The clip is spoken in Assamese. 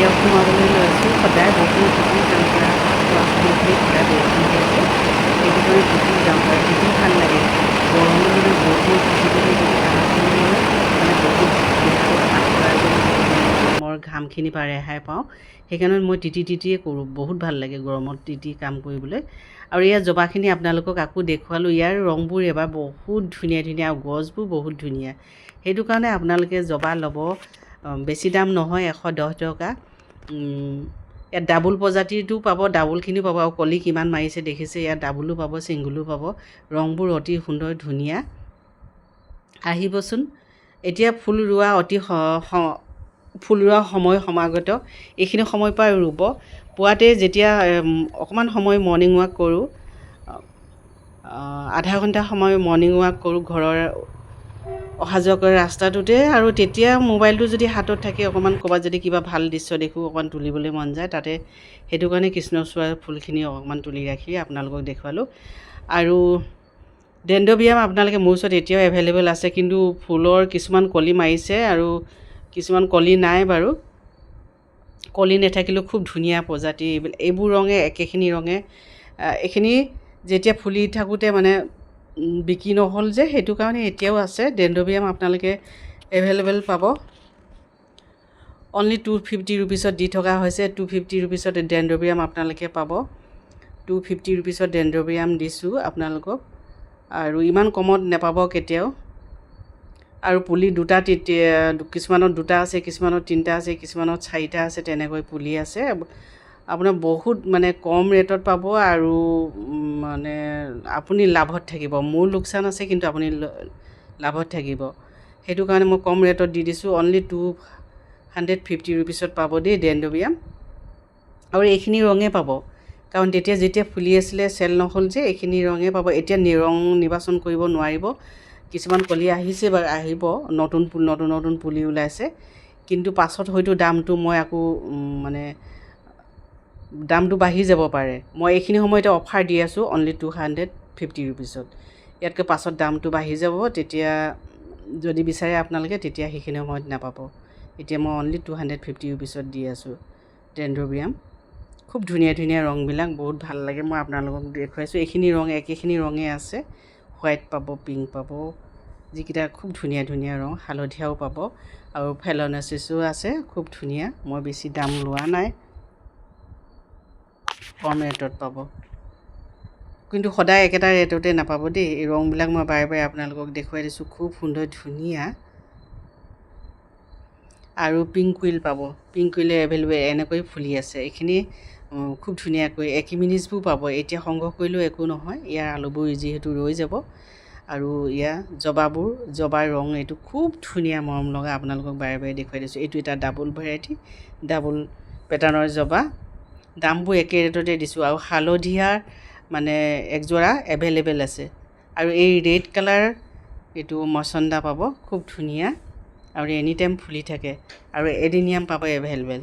এতিয়া সোমাবলৈ লৈছোঁ সদায় বহুত কাম কৰা সদায় বৰষুণ দি আছে সেইটো কাৰণে বহুত যাওঁ আৰু বহুত ভাল লাগে গৰমত মানে বহুত ফিজিকেলি যদি কামখিনি মানে বহুত গৰমৰ ঘামখিনি পৰা ৰেহাই পাওঁ সেইকাৰণে মই তিতিয়ে কৰোঁ বহুত ভাল লাগে গৰমত তিতি কাম কৰিবলৈ আৰু ইয়াৰ জবাখিনি আপোনালোকক আকৌ দেখুৱালোঁ ইয়াৰ ৰংবোৰ এবাৰ বহুত ধুনীয়া ধুনীয়া আৰু গছবোৰ বহুত ধুনীয়া সেইটো কাৰণে আপোনালোকে জবা ল'ব বেছি দাম নহয় 110 টকা ইয়াত ডাবুল প্ৰজাতিৰটো পাব ডাবুলখিনিও পাব আৰু কলি কিমান মাৰিছে দেখিছে ইয়াত ডাবুলো পাব ছিংগুলো পাব ৰংবোৰ অতি সুন্দৰ ধুনীয়া আহিবচোন এতিয়া ফুল ৰোৱা ফুল ৰোৱা সময় সমাগত এইখিনি সময় পৰা ৰুব পুৱাতে যেতিয়া অকণমান সময় মৰ্ণিং ৱাক কৰোঁ আধা ঘণ্টা সময় মৰ্ণিং ৱাক কৰোঁ ঘৰৰ অহা যোৱা কৰে ৰাস্তাটোতে আৰু তেতিয়া মোবাইলটো যদি হাতত থাকে অকণমান ক'ৰবাত যদি কিবা ভাল দৃশ্য দেখোঁ অকণমান তুলিবলৈ মন যায় তাতে সেইটো কাৰণে কৃষ্ণচূড়াৰ ফুলখিনি অকণমান তুলি ৰাখি আপোনালোকক দেখুৱালোঁ আৰু ডেণ্ড্ৰবিয়াম আপোনালোকে মোৰ ওচৰত এতিয়াও এভেইলেবল আছে কিন্তু ফুলৰ কিছুমান কলি মাৰিছে আৰু কিছুমান কলি নাই বাৰু কলি নাথাকিলেও খুব ধুনীয়া প্ৰজাতি এইবোৰ ৰঙে একেখিনি ৰঙে এইখিনি যেতিয়া ফুলি থাকোঁতে মানে বিক্ৰী নহ'ল যে সেইটো কাৰণে এতিয়াও আছে ডেণ্ড্ৰবিয়াম আপোনালোকে এভেইলেবল পাব অনলি 250 ৰুপিছত দি থকা হৈছে 250 ৰুপিছত ডেণ্ড্ৰবিয়াম আপোনালোকে পাব 250 ৰুপিছত ডেণ্ড্ৰবিয়াম দিছোঁ আপোনালোকক আৰু ইমান কমত নাপাব কেতিয়াও আৰু পুলি দুটা কিছুমানত দুটা আছে কিছুমানত তিনিটা আছে কিছুমানত চাৰিটা আছে তেনেকৈ পুলি আছে আপোনাৰ বহুত মানে কম ৰেটত পাব আৰু মানে আপুনি লাভত থাকিব মোৰ লোকচান আছে কিন্তু আপুনি লাভত থাকিব সেইটো কাৰণে মই কম ৰেটত দি দিছোঁ অনলি 250 ৰুপিছত পাব দেই ডেণ্ড্ৰবিয়াম আৰু এইখিনি ৰঙে পাব কাৰণ যেতিয়া ফুলি আছিলে চেল নহ'ল যে এইখিনি ৰঙে পাব এতিয়া ৰং নিৰ্বাচন কৰিব নোৱাৰিব কিছুমান কলি আহিছে বাৰু আহিব নতুন পুলি ওলাইছে কিন্তু পাছত হয়তো দামটো মই আকৌ মানে দামটো বাঢ়ি যাব পাৰে মই এইখিনি সময়তে অফাৰ দি আছোঁ অনলি 250 ৰুপিছত ইয়াতকৈ পাছত দামটো বাঢ়ি যাব তেতিয়া যদি বিচাৰে আপোনালোকে তেতিয়া সেইখিনি সময়ত নাপাব এতিয়া মই অনলি 250 ৰুপিছত দি আছোঁ ডেণ্ড্ৰবিয়াম খুব ধুনীয়া ধুনীয়া ৰংবিলাক বহুত ভাল লাগে মই আপোনালোকক দেখুৱাইছোঁ এইখিনি ৰং একেখিনি ৰঙে আছে হোৱাইট পাব পিংক পাব যিকেইটা খুব ধুনীয়া ধুনীয়া ৰং হালধীয়াও পাব আৰু ফেলনেচিছো আছে খুব ধুনীয়া মই বেছি দাম লোৱা নাই কম ৰেটত পাব কিন্তু সদায় একেটা ৰেটতে নাপাব দেই এই ৰংবিলাক মই বাৰে বাৰে আপোনালোকক দেখুৱাই দিছোঁ খুব সুন্দৰ ধুনীয়া আৰু পিংক কুইল পাব পিংক কুইলে এভেইলেবল এনেকৈ ফুলি আছে এইখিনি খুব ধুনীয়াকৈ একিমিনিছবোৰ পাব এতিয়া সংগ্ৰহ কৰিলেও একো নহয় ইয়াৰ আলুবোৰ যিহেতু ৰৈ যাব আৰু ইয়াৰ জবাৰ ৰং এইটো খুব ধুনীয়া মৰম লগা আপোনালোকক বাৰে বাৰে দেখুৱাই দিছোঁ এইটো এটা ডাবল ভেৰাইটি ডাবল পেটাৰ্ণৰ জবা দামবোৰ একে ৰেটতে দিছোঁ আৰু হালধীয়াৰ মানে একযোৰা এভেইলেবল আছে আৰু এই ৰেড কালাৰ এইটো মচন্দা পাব খুব ধুনীয়া আৰু এনি টাইম ফুলি থাকে আৰু এডিনিয়াম পাব এভেইলেবল